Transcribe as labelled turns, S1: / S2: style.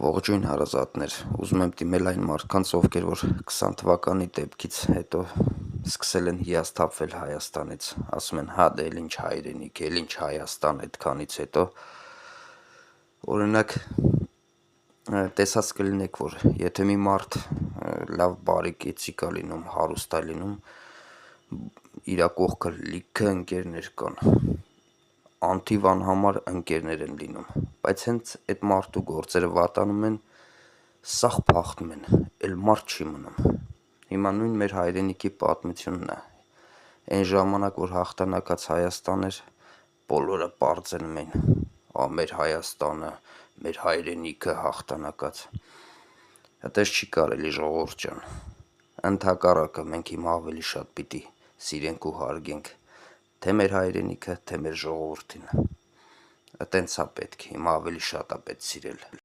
S1: Ողջույն հարազատներ, ուզում եմ դիմել այն մարդկանց, ովքեր որ 20 թվականի դեպքից հետո սկսել են հիասթափվել Հայաստանից, ասում են հա դե էլ ինչ հայրենիք, էլ ինչ Հայաստան այդքանից հետո, օրինակ տեսած կլինեք, որ եթե մի մարդ լավ բարի կեցիկ է լինում, հարուստ է լինում, իրա կողքը լիքը ընկերներ կան, անթիվ անհամար ընկերներ են լինում, բայց հենց այդ մարդու գործերը վատանում են, սաղ փախնում են, էլ մարդ չի մնում։ Հիմա նույն մեր հայրենիքի պատմությունն է, այն ժամանակ, որ հաղթանակած Հայաստան էր, բոլորը պարծենում էին, մեր Հայաստանը, մեր հայրենիքը հաղթանակած, այդպես չի կարելի ժողովուրդ ջան, ընդհակառակը մենք հիմա ավելի շատ պիտի սիրենք ու հարգենք, թե մեր հայրենիքը, թե մեր ժողովրդին, տենց է պետք, հիմա ավելի շատ է պետք սիրել։